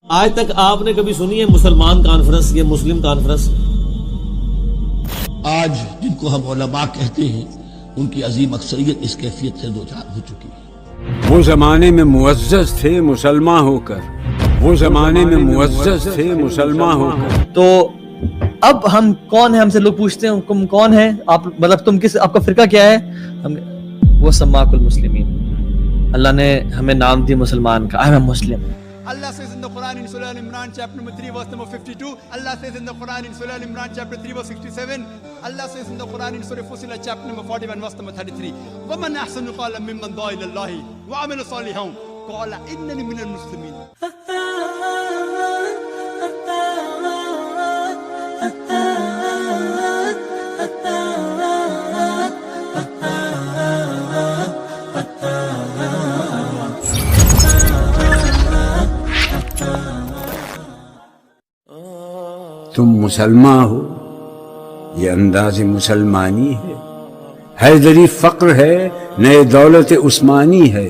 آج تک آپ نے کبھی سنی ہے مسلمان کانفرنس یا مسلم کانفرنس؟ آج جن کو ہم علماء کہتے ہیں ان کی عظیم اکثریت اس کیفیت سے دوچار ہو چکی ہے۔ وہ زمانے میں معزز تھے مسلمان ہو کر، وہ زمانے میں معزز تھے مسلمان ہو کر۔ تو اب ہم کون ہیں؟ ہم سے لوگ پوچھتے ہیں تم کون ہیں، آپ مطلب تم کس، آپ کا فرقہ کیا ہے؟ ہم وہ سماک المسلمین، اللہ نے ہمیں نام دی مسلمان کا، I'm a Muslim۔ Allah says in the Quran in Surah Al-Imran chapter number 3 verse number 52. Allah says in the Quran in Surah Al-Imran chapter 3 verse 67. Allah says in the Quran in Surah Fussilat chapter number 41 verse number 33. وَمَنْ أَحْسَنُ قَالًا مِّمَّنْ دَعَا إِلَى اللَّهِ وَعَمِلَ صَالِحًا قَالَ إِنَّنِي مِنَ الْمُسْلِمِينَ۔ تم مسلمان ہو، یہ انداز مسلمانی ہے، حیدری فقر ہے، نئے دولت عثمانی ہے،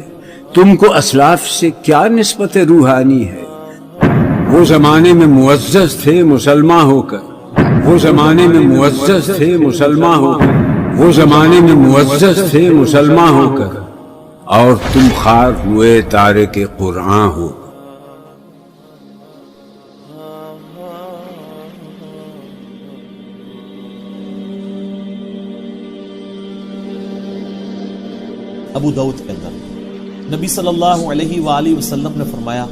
تم کو اسلاف سے کیا نسبت روحانی ہے؟ وہ زمانے میں معزز تھے مسلمان ہو کر، وہ زمانے میں معزز تھے مسلمان ہو کر، وہ زمانے میں معزز تھے مسلمان ہو کر، اور تم خار ہوئے تارک قرآن ہو۔ ابو داؤد کے اندر نبی صلی اللہ علیہ وآلہ وسلم نے فرمایا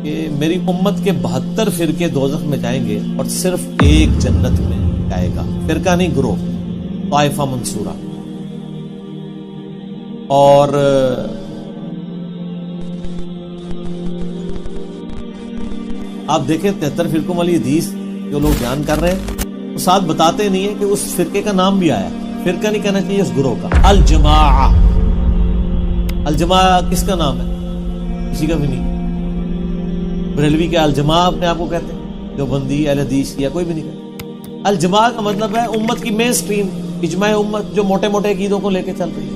کہ میری امت کے 72 فرقے دوزخ میں جائیں گے اور صرف ایک جنت میں جائے گا، فرقہ نہیں، گروہ، طائفہ منصورہ۔ اور آپ دیکھیں 73 فرقوں والی حدیث جو لوگ بیان کر رہے ہیں، وہ ساتھ بتاتے نہیں ہیں کہ اس فرقے کا نام بھی آیا، فرقہ نہیں کہنا چاہیے اس گروہ کا۔ الجماعہ، الجماعہ کس کا نام ہے؟ کسی کا بھی نہیں۔ بریلوی کے الجماعہ اپنے آپ کو کہتے ہیں، جو بندی، اہل حدیث یا کوئی بھی نہیں کہتا۔ الجماعہ کا مطلب ہے امت کی مین سٹریم، اجماع امت جو موٹے موٹے عقیدوں کو لے کے چل رہی ہے۔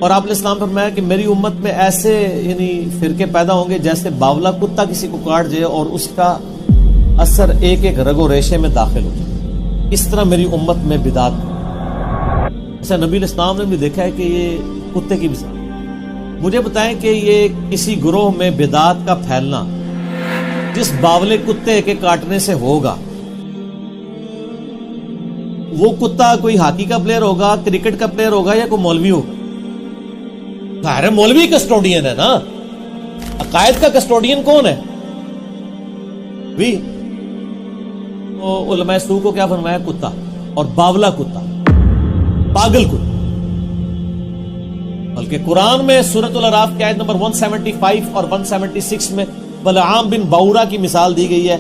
اور آپ نے اسلام فرمایا کہ میری امت میں ایسے یعنی فرقے پیدا ہوں گے جیسے باولا کتا کسی کو کاٹ جائے اور اس کا اثر ایک ایک رگ و ریشے میں داخل ہو جائے، اس طرح میری امت میں بدعت۔ ایسا نبی علیہ السلام نے بھی دیکھا ہے کہ یہ کتے کی مثال۔ مجھے بتائیں کہ یہ کسی گروہ میں بدعت کا پھیلنا جس باولے کتے کے کاٹنے سے ہوگا، وہ کتا کوئی ہاکی کا پلیئر ہوگا، کرکٹ کا پلیئر ہوگا، یا کوئی مولوی ہوگا؟ ظاہر مولوی کسٹوڈین ہے نا، عقائد کا کسٹوڈین کون ہے؟ بھی علماء سو کو کیا فرمایا؟ کتا، اور باولا کتا، پاگل کتا۔ بلکہ قرآن میں سورۃ الاعراف کی آیت نمبر 175 اور 176 میں بلعام بن باورا کی مثال دی گئی ہے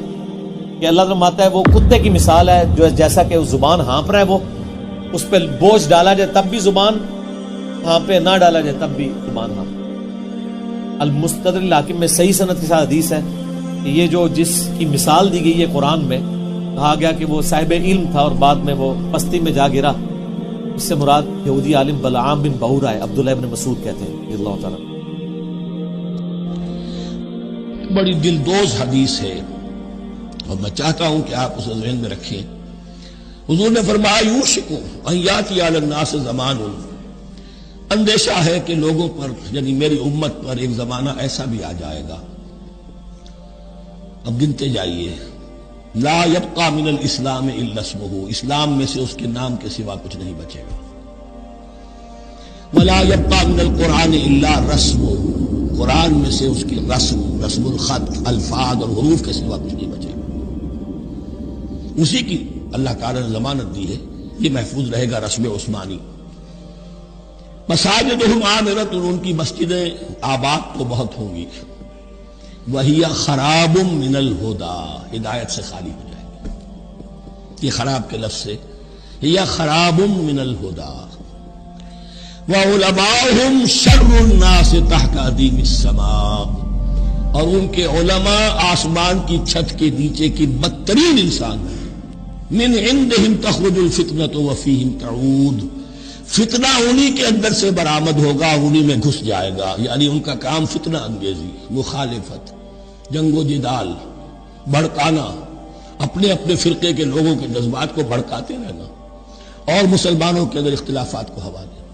کہ اللہ تعالیٰ فرماتا ہے وہ کتے کی مثال ہے، جو جیسا کہ زبان ہانپ رہا ہے، وہ اس پہ بوجھ ڈالا جائے تب بھی زبان ہانپے، نہ ڈالا جائے تب بھی زبان ہانپے۔ المستدرک الحاکم میں صحیح سند کے ساتھ حدیث ہے کہ یہ جو جس کی مثال دی گئی ہے قرآن میں، کہا گیا کہ وہ صاحب علم تھا اور بعد میں وہ پستی میں جا گرا، اس سے مراد یہودی عالم بلعام بن باورا ہے، عبداللہ ابن مسعود کہتے ہیں رضی اللہ تعالیٰ۔ بڑی دلدوز حدیث ہے اور میں چاہتا ہوں کہ آپ اسے ذہن میں رکھیں۔ حضور نے فرمایا یوشک ان یاتی علی الناس زمان، اندیشہ ہے کہ لوگوں پر یعنی میری امت پر ایک زمانہ ایسا بھی آ جائے گا، اب گنتے جائیے، لا یبقى من الاسلام الا اسمہ، اسلام میں سے اس کے نام کے سوا کچھ نہیں بچے گا، ولا یبقى من القرآن الا رسم، قرآن میں سے اس کی رسم الخط، الفاظ اور حروف کے سوا کچھ نہیں بچے گا۔ اسی کی اللہ تعالی نے ضمانت دی ہے، یہ محفوظ رہے گا رسم عثمانی۔ مساجدہم عامرۃ، ان کی مسجدیں آباد تو بہت ہوں گی، وہی خراب من الہدی، ہدایت سے خالی ہو جائے گی۔ یہ خراب کے لفظ سے یہ خراب من الہدی، وعلماؤہم شر الناس تحت ادیم السماء، اور ان کے علماء آسمان کی چھت کے نیچے کی بدترین انسان ہیں۔ من عندہم تخرج الفتنۃ وفیہم تعود، فتنہ انہی کے اندر سے برآمد ہوگا، انہی میں گھس جائے گا. یعنی ان کا کام فتنہ انگیزی، مخالفت، جنگ و جدال، بھڑکانا، اپنے اپنے فرقے کے لوگوں کے جذبات کو بھڑکاتے رہنا اور مسلمانوں کے اندر اختلافات کو ہوا دینا،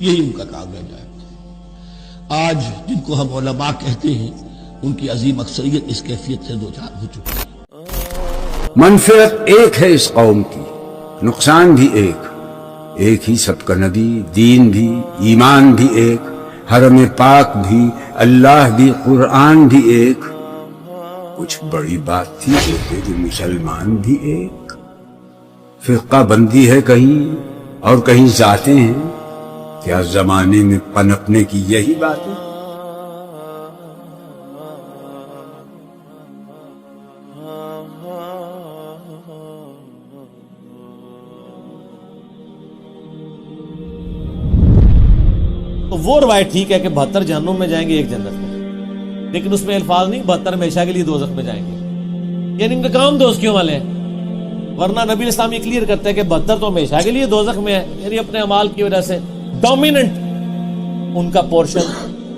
یہی ان کا کام رہ جائے گا. آج جن کو ہم علماء کہتے ہیں ان کی عظیم اکثریت اس کیفیت سے دوچار ہو چکی ہے. منفعت ایک ہے اس قوم کی، نقصان بھی ایک ہی سب کا نبی، دین بھی، ایمان بھی ایک، حرم پاک بھی، اللہ بھی، قرآن بھی ایک. کچھ بڑی بات تھی کہ مسلمان بھی ایک. فرقہ بندی ہے کہیں اور کہیں ذاتیں ہیں. کیا زمانے میں پنپنے کی یہی بات ہے؟ تو وہ روایت ٹھیک ہے کہ 72 جہنم میں جائیں گے، ایک جنت میں، لیکن اس میں الفاظ نہیں 72 ہمیشہ کے لیے دوزخ میں جائیں گے. یعنی ان کا کام دوزخیوں والے ہیں، ورنہ نبی اسلام یہ کلیئر کرتے ہیں کہ 72 تو ہمیشہ کے لیے دوزخ میں ہے. یعنی اپنے اعمال کی وجہ سے ڈومیننٹ ان کا پورشن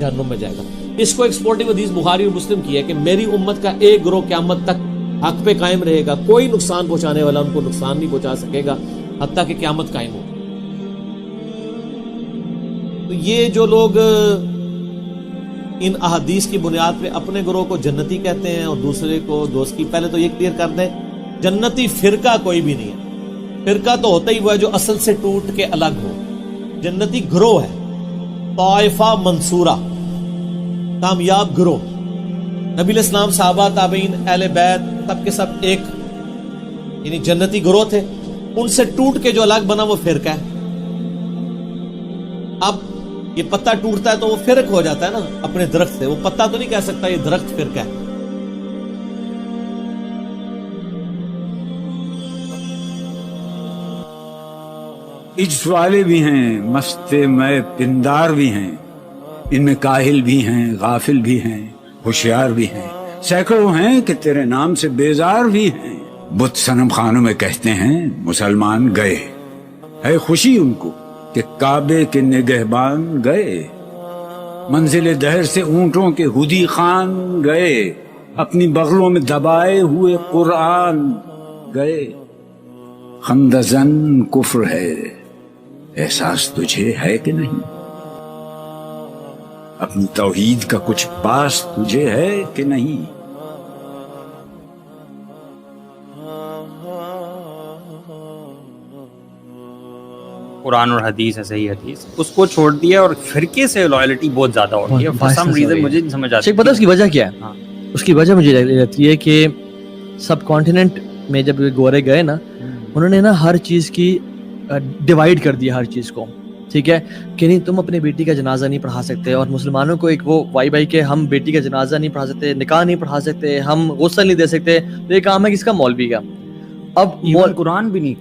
جہنم میں جائے گا. اس کو ایک سپورٹنگ حدیث بخاری اور مسلم کی ہے کہ میری امت کا ایک گروہ قیامت تک حق پہ قائم رہے گا، کوئی نقصان پہنچانے والا ان کو نقصان نہیں پہنچا سکے گا حتیٰ کہ قیامت قائم ہو. تو یہ جو لوگ ان احادیث کی بنیاد پہ اپنے گروہ کو جنتی کہتے ہیں اور دوسرے کو دوستی، پہلے تو یہ کلیئر کر دیں جنتی فرقہ کوئی بھی نہیں ہے. فرقہ تو ہوتا ہی وہ ہے جو اصل سے ٹوٹ کے الگ ہو. جنتی گروہ ہے، طائفہ منصورہ، کامیاب گروہ. نبی علیہ السلام، صحابہ، تابعین، اہل بیت سب کے سب ایک یعنی جنتی گروہ تھے. ان سے ٹوٹ کے جو الگ بنا وہ فرقہ ہے. اب یہ پتا ٹوٹتا ہے تو وہ فرق ہو جاتا ہے نا اپنے درخت سے. وہ پتا تو نہیں کہہ سکتا یہ درخت فرقہ ہے. عجز والے بھی ہیں، مست میں پندار بھی ہیں، ان میں کاہل بھی ہیں، غافل بھی ہیں، ہوشیار بھی ہیں، سینکڑوں ہیں کہ تیرے نام سے بیزار بھی ہیں. بت صنم خانوں میں کہتے ہیں مسلمان گئے، ہے خوشی ان کو کہ کعبے کے نگہبان گئے. منزل دہر سے اونٹوں کے ہدی خان گئے، اپنی بغلوں میں دبائے ہوئے قرآن گئے. خندزن کفر ہے، احساس تجھے ہے کہ نہیں؟ اپنی توحید کا کچھ پاس تجھے ہے کہ نہیں؟ قرآن اور حدیث ہے، صحیح حدیث، اس کو چھوڑ دیا اور فرقے سے لائلٹی بہت زیادہ ہوتی ہے. فار سم ریزن مجھے نہیں سمجھ آتی. پتہ اس کی وجہ کیا ہے؟ اس کی وجہ مجھے لگتی ہے کہ سب کانٹیننٹ میں جب گورے گئے نا، انہوں نے نا ہر چیز کی ڈیوائیڈ کر دیا ہر چیز کو. ٹھیک ہے کہ نہیں تم اپنے بیٹی کا جنازہ نہیں پڑھا سکتے، اور مسلمانوں کو ایک وہ وائی کہ ہم بیٹی کا جنازہ نہیں پڑھا سکتے، نکاح نہیں پڑھا سکتے، ہم غسل نہیں دے سکتے. تو یہ کام ہے کس کا؟ مولوی کا. اب قرآن بھی نہیں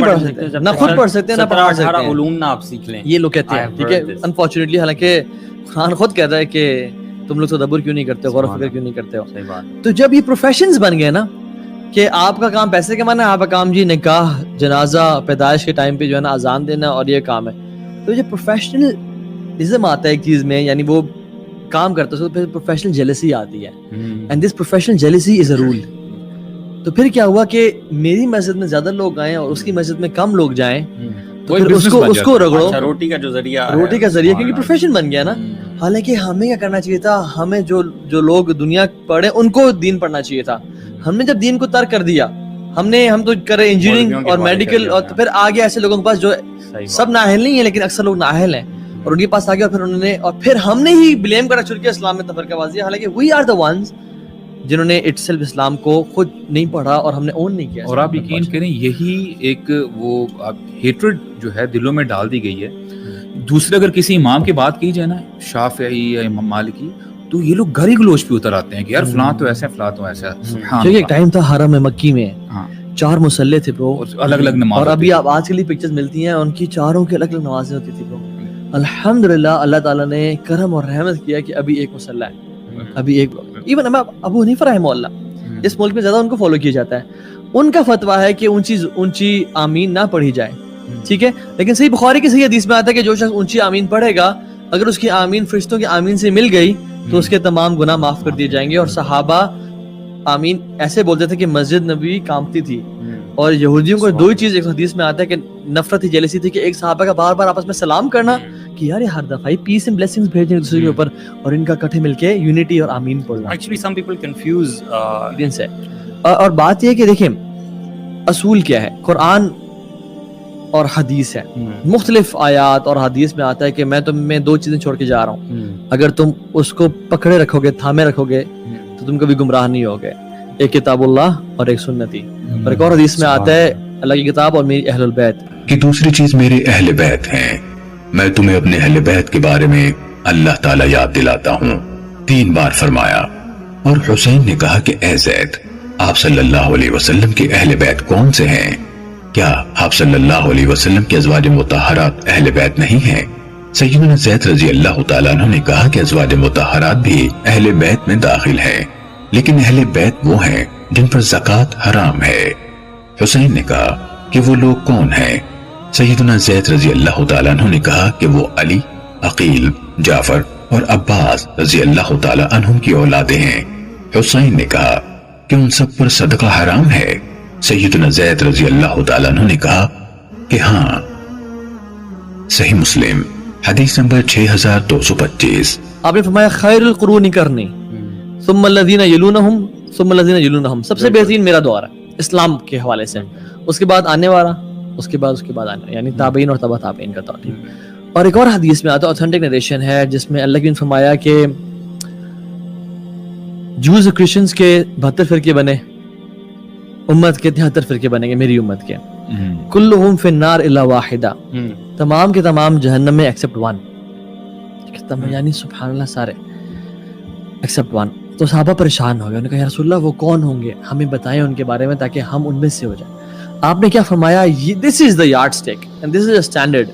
پڑھ سکتے، نہ خود پڑھ سکتے نہ پڑھا سکتے ہیں. علوم نہ آپ سیکھ لیں، یہ لوگ کہتے ہیں. ٹھیک ہے، انفارچونیٹلی حالانکہ قرآن خود کہتا ہے کہ تم لوگ تدبر کیوں نہیں کرتے ہو، غور و فکر کیوں نہیں کرتے ہو. صحیح بات. تو جب یہ پروفیشنز بن گئے نا کہ آپ کا کام پیسے کمانا ہے، آپ کا کام جی نکاح، جنازہ، پیدائش کے ٹائم پہ جو ہے نا اذان دینا، اور یہ کام ہے. تو جب پروفیشنلزم آتا ہے ایک چیز میں، یعنی وہ کام کرتا ہے تو پھر پروفیشنل جیلسی آتی ہے. And this professional jealousy is a rule. تو پھر کیا ہوا کہ میری مسجد میں زیادہ لوگ آئیں اور اس کی مسجد میں کم لوگ جائیں، تو پھر اس کو رگڑو. روٹی کا جو ذریعہ کیونکہ پروفیشن بن گیا نا. حالانکہ ہمیں کیا کرنا چاہیے تھا؟ ہمیں جو لوگ دنیا پڑھے ان کو دین پڑھنا چاہیے تھا. ہم نے جب دین کو ترک کر دیا، ہم تو کرے انجینئرنگ اور میڈیکل، اور پھر آگے ایسے لوگوں کے پاس جو سب نااہل نہیں ہیں لیکن اکثر لوگ نااہل ہیں، اور ان کے پاس آگے، اور پھر انہوں نے، اور پھر ہم نے ہی بلیم کرنا شروع کیا اسلام میں تفرقہ بازی. حالانکہ وی آر دا ونز جنہوں نے اٹ سیلف اسلام کو خود نہیں پڑھا اور ہم نے اون نہیں کیا. اور آپ یقین کریں یہی ایک وہ ہیٹرڈ جو ہے دلوں میں ڈال دی گئی ہے. دوسرے اگر کسی امام کی بات کی جائے نا، شافعی یا امام مالکی، تو یہ لوگ گھر ہی گلوچ پہ اتر آتے ہیں کہ یار فلاں تو ایسا فلاں تو ایسا. ایک ٹائم تھا حرم مکی میں 4 مصلے تھے برو، الگ الگ نماز. اور ابھی آپ آج کے لیے پکچرز ملتی ہیں ان کی چاروں کی الگ الگ نمازیں ہوتی تھی برو. الحمدللہ اللہ تعالیٰ نے کرم اور رحمت کیا کہ ابھی ایک مصلی ہے، ابھی ایک. ایون ابو حنیفہ رحمہ اللہ، اس ملک میں زیادہ ان کو فالو کیا جاتا ہے. ان کا فتویٰ ہے کہ اونچی آمین نہ پڑھی جائے. ٹھیک ہے. لیکن صحیح بخاری کی صحیح حدیث میں آتا ہے کہ جو شخص اونچی آمین پڑھے گا اگر اس کی آمین فرشتوں کی آمین سے مل گئی تو اس کے تمام گناہ معاف کر دیے جائیں گے. اور صحابہ آمین ایسے بولتے تھے کہ مسجد نبوی کانپتی تھی. اور یہودیوں کو دو ہی چیز ایک حدیث میں آتا ہے کہ نفرت تھی, جیلسی تھی, کہ ایک صحابہ کا بار بار آپس میں سلام کرنا کہ یار یہ ہر دفعہ ہی پیس اینڈ بلیسنگز بھیج رہے ہیں دوسرے کے اوپر, اور ان کا اکٹھے مل کے یونٹی اور آمین پڑھنا. Actually some people confuse ہے. اور بات یہ ہے کہ دیکھیں اصول کیا ہے, قرآن اور حدیث ہے. مختلف آیات اور حدیث میں آتا ہے کہ میں تم میں دو چیزیں چھوڑ کے جا رہا ہوں, اگر تم اس کو پکڑے رکھو گے, تھامے رکھو گے, تو تم کبھی گمراہ نہیں ہوگے. ایک کتاب اللہ اور ایک سنتی. اور ایک اور حدیث میں آتا ہے اللہ کی کتاب اور میری اہل البیت. کہ دوسری چیز میرے اہل بیت ہیں. میں تمہیں اپنے اہل بیت کے بارے میں اللہ تعالیٰ یاد دلاتا ہوں. 3 بار فرمایا. اور حسین نے کہا کہ اے زید, آپ صلی اللہ علیہ وسلم کے اہل بیت کون سے ہیں؟ کیا آپ صلی اللہ علیہ وسلم کے ازواج مطہرات اہل بیت نہیں ہیں؟ سیدنا زید رضی اللہ تعالیٰ عنہ نے کہا کہ ازواج مطہرات بھی اہل بیت میں داخل ہیں, لیکن اہل بیت وہ ہیں جن پر زکوٰۃ حرام ہے. حسین نے کہا کہ وہ لوگ کون ہیں؟ سیدنا زید رضی اللہ تعالیٰ عنہ نے کہا کہ وہ علی, عقیل, جعفر اور عباس رضی اللہ تعالیٰ عنہم کی اولادیں ہیں. حسین نے کہا کہ ان سب پر صدقہ حرام ہے؟ سیدنا زید رضی اللہ تعالیٰ عنہ نے کہا کہ ہاں. صحیح مسلم حدیث نمبر 6225. آپ نے فرمایا خیر القرون کرنی ثم الذین یلونہم ثم الذین یلونہم, سب سے بہترین میرا دور ہے اسلام کے حوالے سے. اس کے بعد آنے والا, اس کے بعد آنے والا, یعنی تابعین اور تبع تابعین کا دور. اور ایک اور حدیث میں آتا ہے, اوتھینٹک نریشن ہے, جس میں اللہ نے فرمایا کہ جوز کرسچنز کے 72 فرقے بنے, امت کے 73 فرقے بنے گے میری امت کے. کلہم فی النار الا واحدہ, تمام کے تمام جہنم میں ایکسپٹ 1. یعنی سبحان اللہ سارے ایکسپٹ 1. تو صحابہ پریشان ہو گئے, انہوں نے کہا یا رسول اللہ وہ کون ہوں گے, ہمیں بتائیں ان کے بارے میں تاکہ ہم ان میں سے ہو جائیں. آپ نے کیا فرمایا, this is the yardstick and this is a standard,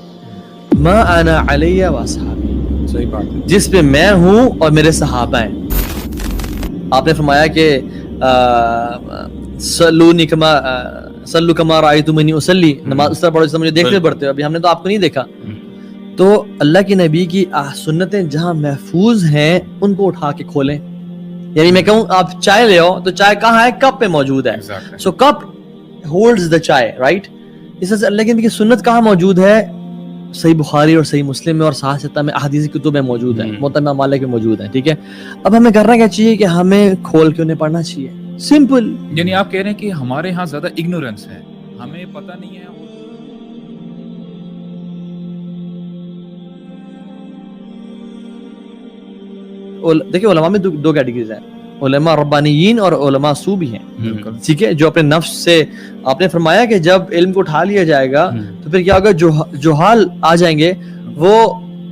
ما انا علیہ واصحابی, صحیح بات ہے, جس پہ میں ہوں اور میرے صحابہ ہیں. آپ نے فرمایا کہ صلو کما رأیتمونی اصلی, نماز اس طرح پڑھو جس طرح مجھے دیکھتے پڑھتے ہو. ابھی ہم نے تو آپ کو نہیں دیکھا. تو اللہ کی نبی کی سنتیں جہاں محفوظ ہیں ان کو اٹھا کے کھولیں. یعنی میں کہوں آپ چائے لے آؤ تو چائے کہاں ہے, کپ پہ موجود ہے. سو کپ ہولڈز دا چائے, رائٹ. اس طرح سے اللہ کی نبی کی سنت کہاں موجود ہے, صحیح بخاری اور صحیح مسلم میں اور صحیح ستہ میں احادیث کتب میں موجود ہیں, موطا مالک میں موجود ہیں. ٹھیک ہے, اب ہمیں کرنا کیا چاہیے کہ ہمیں کھول کے انہیں پڑھنا چاہیے. سمپل. یعنی آپ کہہ رہے ہیں کہ ہمارے ہاں زیادہ اگنورنس ہے, ہمیں پتہ نہیں ہے. دیکھیں علماء میں دو کیٹیگریز ہیں, علماء ربانیین اور علماء سو بھی ہیں. ٹھیک ہے, جو اپنے نفس سے, آپ نے فرمایا کہ جب علم کو اٹھا لیا جائے گا تو پھر کیا ہوگا, جو حال آ جائیں گے وہ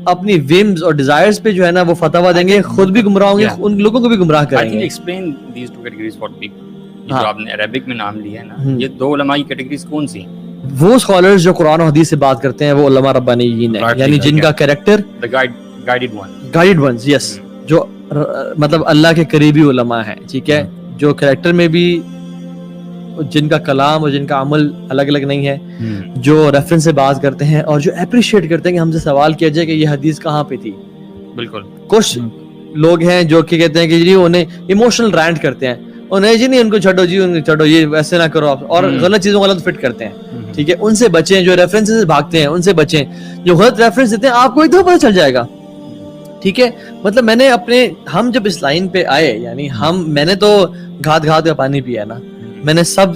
اپنی ویمز اور ڈیزائرز پہ جو ہے نا وہ فتوا دیں گے, خود بھی گمراہ ہوں گے, ان لوگوں کو بھی گمراہ کریں گے. Explain these two categories for people. جو آپ نے عربک میں نام لیا ہے نا, یہ دو علماء کی کیٹیگریز کون سی ہیں؟ وہ اسکالرز جو قرآن و حدیث سے بات کرتے ہیں وہ علماء ربانیین ہیں, یعنی جن کا کریکٹر گائیڈڈ ونز, یس, جو مطلب اللہ کے قریبی علماء ہیں. ٹھیک ہے, جو کریکٹر میں بھی جن کا کلام اور جن کا عمل الگ الگ نہیں ہے, جو ریفرنس سے بات کرتے ہیں اور جو اپریشیٹ کرتے ہیں کہ ہم سے سوال کیا جائے کہ یہ حدیث کہاں پہ تھی. بالکل. کچھ لوگ ہیں جو کہ کہتے ہیں کہ جی انہیں ایموشنل رینٹ کرتے ہیں, انہیں جی نہیں ان کو چھوڑو, جی ان کو چھوڑو, یہ ویسے نہ کرو آپ, اور غلط چیزوں کو غلط فٹ کرتے ہیں. ٹھیک ہے, ان سے بچیں. جو ریفرنس سے بھاگتے ہیں ان سے بچیں. جو غلط ریفرنس دیتے ہیں آپ کو ایک دفعہ پتہ چل جائے گا. ٹھیک ہے, مطلب میں نے ہم جب اس لائن پہ آئے, یعنی میں نے تو گھات کا پانی پیا نا, میں نے سب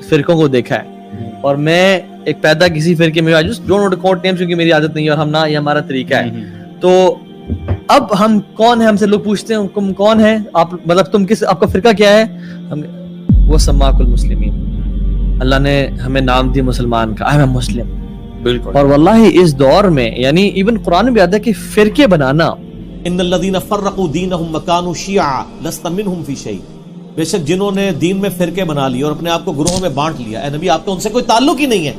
فرقوں کو دیکھا ہے, اور میں ایک پیدا کسی فرقے میں کیونکہ میری عادت نہیں ہے اور ہم نہ, یہ ہمارا طریقہ ہے. تو اب ہم کون ہیں, ہم سے لوگ پوچھتے ہیں تم کون ہیں, آپ مطلب تم کس, آپ کا فرقہ کیا ہے, وہ سماک المسلمین, اللہ نے ہمیں نام دی مسلمان کا, آئی ایم مسلم. بالکل. اور واللہ اس دور میں یعنی ایون قرآن میں بھی آتا ہے کہ فرقے بنانا, ان الذین فرقوا دینہم وکانوا شیعا لست منہم فی شیء, بے شک جنہوں نے دین میں فرقے بنا لیے اور اپنے آپ کو گروہوں میں بانٹ لیا, اے نبی آپ کا ان سے کوئی تعلق ہی نہیں ہے.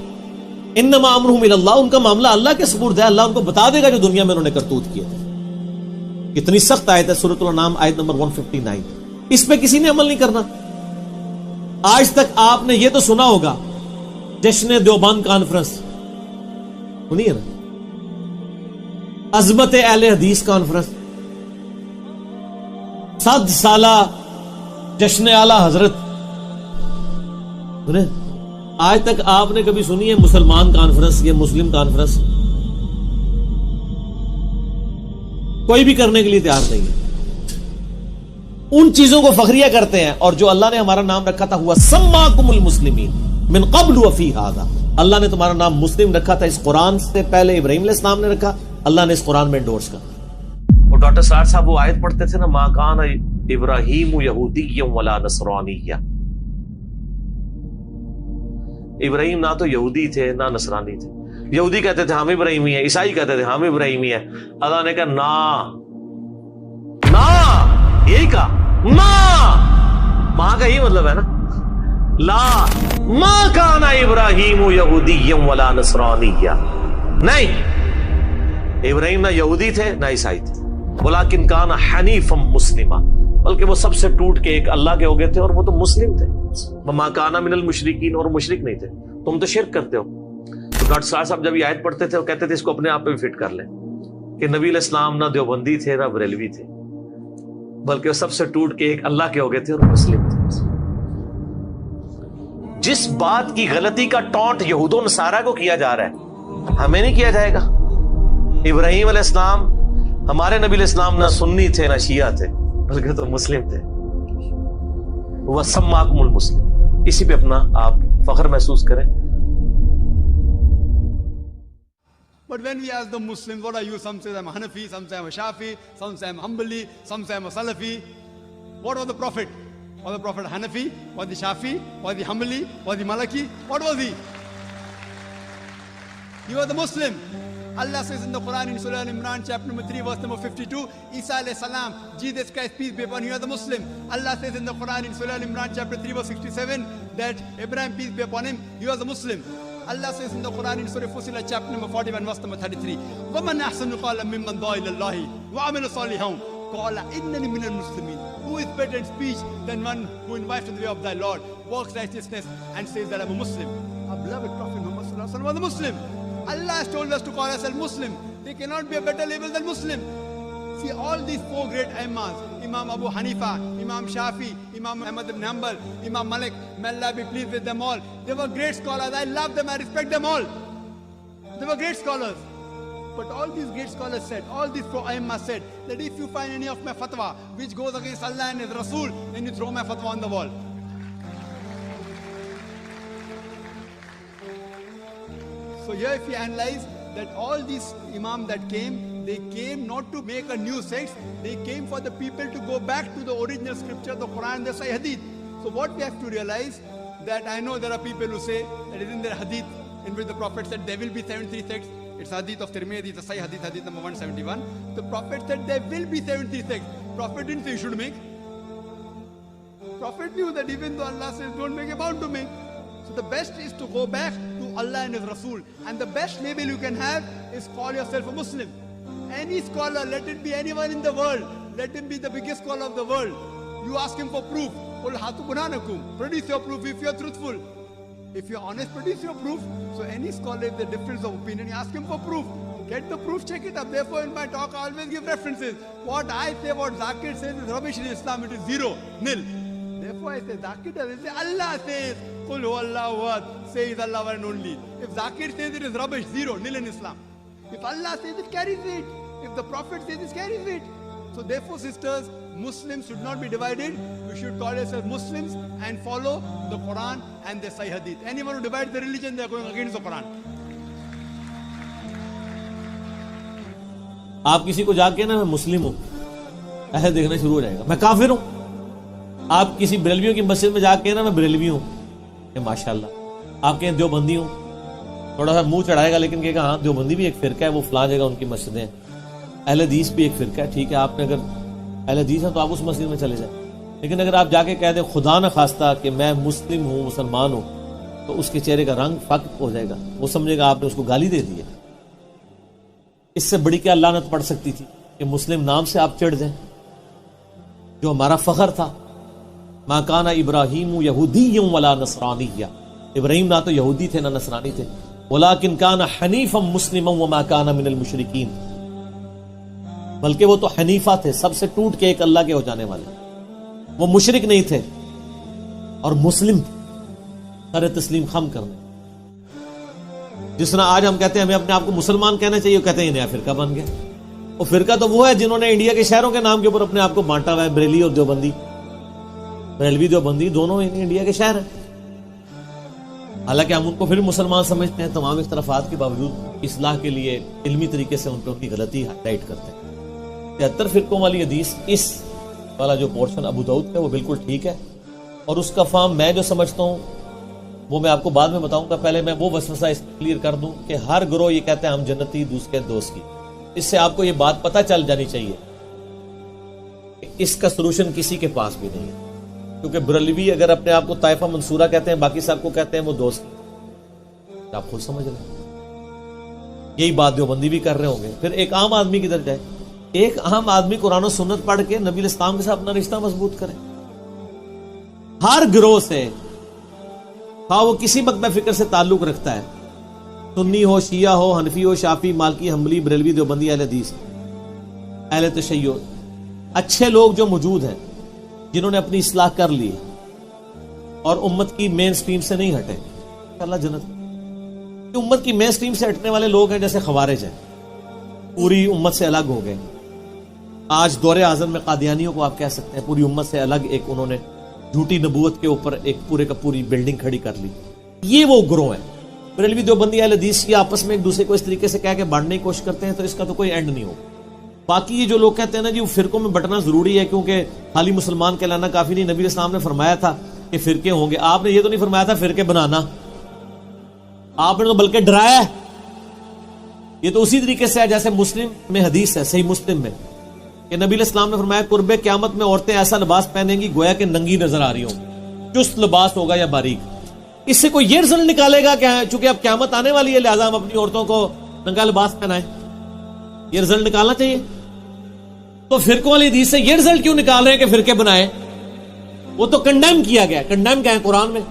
انما امرہم الی اللہ, ان کا معاملہ اللہ کے سپرد ہے, اللہ ان کو بتا دے گا جو دنیا میں انہوں نے کرتوت کیے تھے. کتنی سخت آیت ہے سورۃ الانعام آیت نمبر 159. اس پہ کسی نے عمل نہیں کرنا. آج تک آپ نے یہ تو سنا ہوگا جشن دیوبند کانفرنس, سنیے نا, عظمت اہل حدیث کانفرنس, 100 سالہ جشن اعلی حضرت. سنیں, آج تک آپ نے کبھی سنی ہے مسلمان کانفرنس یا مسلم کانفرنس؟ کوئی بھی کرنے کے لیے تیار نہیں ہے. ان چیزوں کو فخریہ کرتے ہیں, اور جو اللہ نے ہمارا نام رکھا تھا ہوا سماکم المسلمین من قبل وفی ھذا, اللہ نے تمہارا نام مسلم رکھا تھا اس قرآن سے پہلے ابراہیم علیہ السلام نے رکھا, اللہ نے اس قرآن میں انڈورس کر. اور ڈاکٹر سعد صاحب وہ آیت پڑھتے تھے نا, ما کان ابراہیم یہودی ولا نصرانی, ابراہیم نہ تو یہودی تھے نہ نصرانی تھے. یہودی کہتے تھے ہم ابراہیمی ہیں, عیسائی کہتے تھے ہم ابراہیمی ہیں. اللہ نے کہا نا, یہی کہا نا, ماں کا یہی مطلب ہے نا, لا ما کان ابراہیم یہودی ولا نصرانی, نہیں, ابراہیم نہ یہودی تھے نہ عیسائی تھے, ولکن کان حنیفا مسلما, بلکہ وہ سب سے ٹوٹ کے ایک اللہ کے ہو گئے تھے, اور وہ تو مسلم تھے. وما کان من المشرکین, اور مشرک نہیں تھے. تم تو شرک کرتے ہو. تو ڈاکٹر صاحب جب یہ آیت پڑھتے تھے وہ کہتے تھے اس کو اپنے آپ پہ بھی فٹ کر لیں کہ نبی علیہ السلام نہ دیوبندی تھے نہ بریلوی تھے, بلکہ وہ سب سے ٹوٹ کے ایک اللہ کے ہو گئے تھے اور مسلم تھے. جس بات کی غلطی کا ٹونٹ یہود و نصارہ کو کیا جا رہا ہے, ہمیں نہیں کیا جائے گا. ابراہیم علیہ السلام, ہمارے نبی علیہ السلام نہ سنی تھے نہ شیعہ تھے, بلکہ تو مسلم تھے. وَسَمَّاكُمُ الْمُسْلِمِينَ, اسی پہ اپنا آپ فخر محسوس کریں. But when we ask the Muslims, what are you? Some say I'm Hanafi, some say I'm Shafi, some say I'm Hanbali, some say I'm Salafi. What was the Prophet? Was the Prophet Hanafi? Was he Shafi? Was he Hanbali? Was he Maliki? What was he? He was a Muslim. Allah says in the Quran in Surah Al-Imran chapter number 3 verse number 52, Isa alayhi salam, Jesus Christ peace be upon him, he was a Muslim. Allah says in the Quran in Surah Al-Imran chapter 3 verse 67 that Abraham peace be upon him, he was a Muslim. Allah says in the Quran in Surah Fussilat chapter number 41 verse number 33, وَمَنْ أَحْسَنُ قَالًا مِّمَّنْ دَعَا إِلَى اللَّهِ وَعَمِلَ صَالِحًا قَالَ إِنَّنِي مِنَ الْمُسْلِمِينَ. Who is better in speech than one who invites to the way of thy Lord, works righteousness and says that I'm a Muslim. Our beloved Prophet Muhammad sallallahu alaihi wasallam was a Muslim. Allah has told us to call ourselves Muslim. There cannot be a better label than Muslim. See, all these four great Imams, Imam Abu Hanifa, Imam Shafi, Imam Ahmad ibn Hanbal, Imam Malik, may Allah be pleased with them all. They were great scholars. I love them. I respect them all. They were great scholars. But all these great scholars said, all these four Imams said, that if you find any of my fatwa which goes against Allah and His Rasul, then you throw my fatwa on the wall. So here if you analyze that all these Imam that came, they came not to make a new sect, they came for the people to go back to the original scripture, the Quran, the Sahih Hadith. So what we have to realize, that I know there are people who say that isn't there Hadith in which the Prophet said there will be 73 sects. It's Hadith of Tirmidhi, it's a Sahih Hadith, Hadith number 171. The Prophet said there will be 73 sects. Prophet didn't say you should make. Prophet knew that even though Allah says don't make, you're bound to make. So the best is to go back to Allah and His Rasul. And the best label you can have is call yourself a Muslim. Any scholar, let it be anyone in the world, let him be the biggest scholar of the world. You ask him for proof. Produce your proof if you're truthful. If you're honest, produce your proof. So any scholar, if there's difference of opinion, you ask him for proof. Get the proof, check it up. Therefore, in my talk, I always give references. What I say, what Zakir says is rubbish in Islam. It is zero, nil. Therefore, I say Zakir doesn't say. Allah says, Qul huwallahu ahad, says Allah one and only. If Zakir says it is rubbish, zero, nil in Islam. If Allah says it, carries it. If the Prophet says it, carries it. So therefore, sisters, Muslims should not be divided. We should call ourselves Muslims and follow the Quran and the Sahih Hadith. Anyone who divides the religion, they are going against the Quran. آپ کسی کو جا کے نا میں مسلم ہوں ایسے دیکھنا شروع ہو جائے گا, میں کافر ہوں. آپ کسی بریلویوں کی مسجد میں جا کے نا میں بریلوی ہوں, کہ ماشاءاللہ. آپ کہیں دیوبندی ہوں, تھوڑا سا منہ چڑھائے گا لیکن کہے گا ہاں دیوبندی بھی ایک فرقہ ہے, وہ فلاں جگہ ان کی مسجدیں ہیں. اہل حدیث بھی ایک فرقہ ہے, ٹھیک ہے, آپ نے اگر اہل حدیث ہے تو آپ اس مسجد میں چلے جائیں. لیکن اگر آپ جا کے کہہ دیں خدا نہ خواستہ کہ میں مسلم ہوں, مسلمان ہوں, تو اس کے چہرے کا رنگ فقط ہو جائے گا, وہ سمجھے گا آپ نے اس کو گالی دے دی ہے. اس سے بڑی کیا لعنت پڑ سکتی تھی کہ مسلم نام سے آپ چڑھ جائیں, جو ہمارا فخر تھا. ما کان ابراہیم یہودی ولا نصرانی, ابراہیم نہ تو یہودی تھے نہ نصرانی تھے. وَلَٰكِنْ كَانَ حَنِيفًا مُسْلِمًا وَمَا كَانَ مِنَ الْمُشْرِكِينَ، بلکہ وہ تو حنیفہ تھے، سب سے ٹوٹ کے ایک اللہ کے ہو جانے والے، وہ مشرک نہیں تھے اور مسلم تھے، سر تسلیم خم کرنے. جس طرح آج ہم کہتے ہیں ہمیں اپنے آپ کو مسلمان کہنا چاہیے، وہ کہتے ہیں یہ نیا فرقہ بن گیا. وہ فرقہ تو وہ ہے جنہوں نے انڈیا کے شہروں کے نام کے اوپر اپنے آپ کو بانٹا ہوا ہے، بریلی اور دیوبندی، بریلوی دیوبندی دونوں انڈیا کے شہر ہیں. حالانکہ ہم ان کو پھر مسلمان سمجھتے ہیں، تمام اختلافات کے باوجود اصلاح کے لیے علمی طریقے سے ان پہ ان کی غلطی ہائی لائٹ کرتے ہیں. 73 فرقوں والی حدیث اس والا جو پورشن ابو داؤد کا وہ بالکل ٹھیک ہے، اور اس کا فہم میں جو سمجھتا ہوں وہ میں آپ کو بعد میں بتاؤں گا. پہلے میں وہ وسوسہ اس کلیئر کر دوں کہ ہر گروہ یہ کہتے ہیں ہم جنتی، دوسرے دوست کی. اس سے آپ کو یہ بات پتہ چل جانی چاہیے کہ اس کا سلوشن کسی کے پاس بھی نہیں ہے، کیونکہ بریلوی اگر اپنے آپ کو طائفہ منصورہ کہتے ہیں، باقی سب کو کہتے ہیں وہ دوست. آپ خود سمجھ لیں، یہی بات دیوبندی بھی کر رہے ہوں گے. پھر ایک عام آدمی کدھر جائے؟ ایک عام آدمی قرآن و سنت پڑھ کے نبی علیہ السلام کے ساتھ اپنا رشتہ مضبوط کرے. ہر گروہ سے، ہاں وہ کسی مکتب فکر سے تعلق رکھتا ہے، سنی ہو، شیعہ ہو، حنفی ہو، شافعی، مالکی، حنبلی، بریلوی، دیوبندی، اہل حدیث، اہل تشیع، اچھے لوگ جو موجود ہیں جنہوں نے اپنی اصلاح کر لی اور امت کی مین سٹریم سے نہیں ہٹے، اللہ جنت. امت کی مین سٹریم سے ہٹنے والے لوگ ہیں جیسے خوارج ہیں، پوری امت سے الگ ہو گئے. آج دور اعظم میں قادیانیوں کو آپ کہہ سکتے ہیں پوری امت سے الگ، ایک انہوں نے جھوٹی نبوت کے اوپر ایک پورے کا پوری بلڈنگ کھڑی کر لی. یہ وہ گروہ ہیں. بریلوی، دیوبندی، اہل حدیث یہ آپس میں ایک دوسرے کو اس طریقے سے کہہ کے بانٹنے کی کوشش کرتے ہیں، تو اس کا تو کوئی اینڈ نہیں ہوگا. باقی یہ جو لوگ کہتے ہیں نا جی وہ فرقوں میں بٹنا ضروری ہے کیونکہ خالی مسلمان کہلانا کافی نہیں، نبی علیہ السلام نے فرمایا تھا کہ فرقے ہوں گے. آپ نے یہ تو نہیں فرمایا تھا فرقے بنانا، آپ نے تو بلکہ ڈرایا ہے. یہ تو اسی طریقے سے ہے جیسے مسلم میں حدیث ہے، صحیح مسلم میں، کہ نبی علیہ السلام نے فرمایا قرب قیامت میں عورتیں ایسا لباس پہنیں گی گویا کہ ننگی نظر آ رہی ہوں، چست لباس ہوگا یا باریک. اس سے کوئی یہ رزلٹ نکالے گا کہ چونکہ اب قیامت آنے والی ہے لہٰذا ہم اپنی عورتوں کو ننگا لباس پہنائیں؟ یہ رزلٹ نکالنا چاہیے. تو فرقوں والی حدیث سے یہ رزلٹ کیوں نکال رہے ہیں کہ فرقے بنائیں؟ وہ تو کنڈیم کیا گیا. کنڈیم کیا ہے قرآن میں؟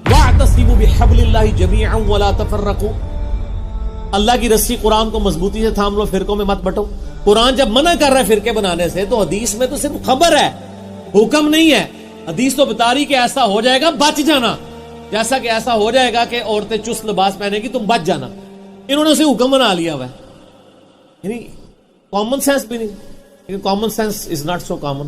وَاعْتَصِمُوا بِحَبْلِ اللَّهِ جَمِيعًا وَلَا تَفَرَّقُوا، اللہ کی رسی قرآن کو مضبوطی سے تھام لو، فرقوں میں مت بٹو. قرآن جب منع کر رہا ہے فرقے بنانے سے تو حدیث میں تو صرف خبر ہے، حکم نہیں ہے. حدیث تو بتا رہی کہ ایسا ہو جائے گا بچ جانا، جیسا کہ ایسا ہو جائے گا کہ عورتیں چست لباس پہنے گی تم بچ جانا. انہوں نے اسے حکم بنا لیا ہوا ہے. یعنی کامن سینس بھی نہیں، لیکن common sense is not so common.